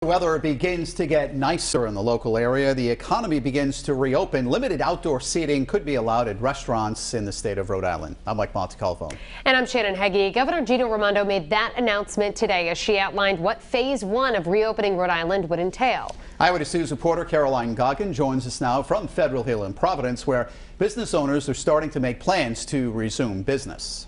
The weather begins to get nicer in the local area. The economy begins to reopen. Limited outdoor seating could be allowed at restaurants in the state of Rhode Island. I'm Mike Montecalvo. And I'm Shannon Heggie. Governor Gina Raimondo made that announcement today as she outlined what phase one of reopening Rhode Island would entail. Eyewitness News reporter Caroline Goggin joins us now from Federal Hill in Providence, where business owners are starting to make plans to resume business.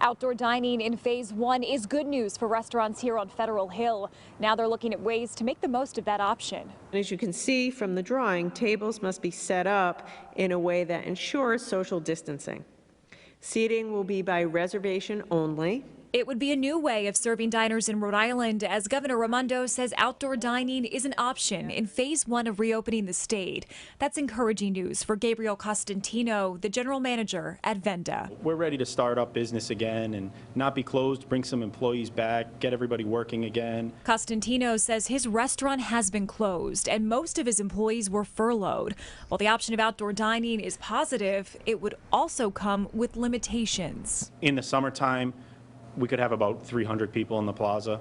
Outdoor dining in phase one is good news for restaurants here on Federal Hill. Now they're looking at ways to make the most of that option. As you can see from the drawing, tables must be set up in a way that ensures social distancing. Seating will be by reservation only. It would be a new way of serving diners in Rhode Island, as Governor Raimondo says outdoor dining is an option in phase one of reopening the state. That's encouraging news for Gabriel Costantino, the general manager at Venda. We're ready to start up business again and not be closed, bring some employees back, get everybody working again. Costantino says his restaurant has been closed and most of his employees were furloughed. While the option of outdoor dining is positive, it would also come with limitations. In the summertime, we could have about 300 people in the plaza,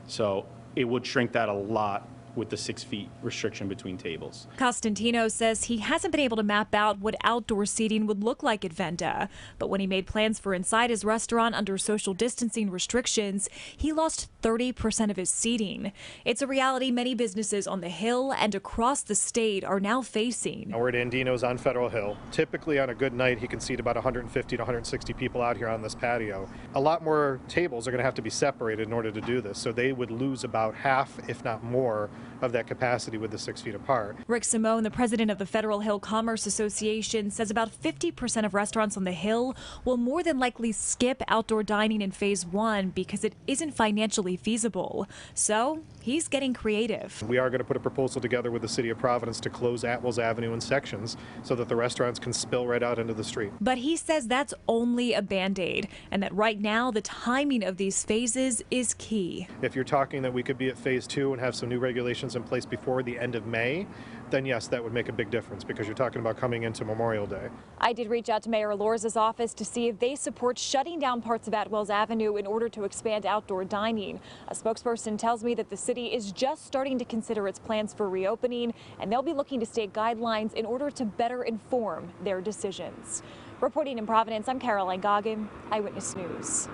so it would shrink that a lot with the 6 feet restriction between tables. Costantino says he hasn't been able to map out what outdoor seating would look like at Venda, but when he made plans for inside his restaurant under social distancing restrictions, he lost 30% of his seating. It's a reality many businesses on the Hill and across the state are now facing. We're at Andino's on Federal Hill. Typically on a good night, he can seat about 150 to 160 people out here on this patio. A lot more tables are going to have to be separated in order to do this, so they would lose about half, if not more, of that capacity with the 6 feet apart. Rick Simone, the president of the Federal Hill Commerce Association, says about 50% of restaurants on the Hill will more than likely skip outdoor dining in phase one because it isn't financially feasible. So he's getting creative. We are going to put a proposal together with the city of Providence to close Atwells Avenue in sections so that the restaurants can spill right out into the street. But he says that's only a Band-Aid and that right now the timing of these phases is key. If you're talking that we could be at phase two and have some new regulations in place before the end of May, then yes, that would make a big difference because you're talking about coming into Memorial Day. I did reach out to Mayor Lorza's office to see if they support shutting down parts of Atwells Avenue in order to expand outdoor dining. A spokesperson tells me that the city is just starting to consider its plans for reopening, and they'll be looking to state guidelines in order to better inform their decisions. Reporting in Providence, I'm Caroline Goggin, Eyewitness News.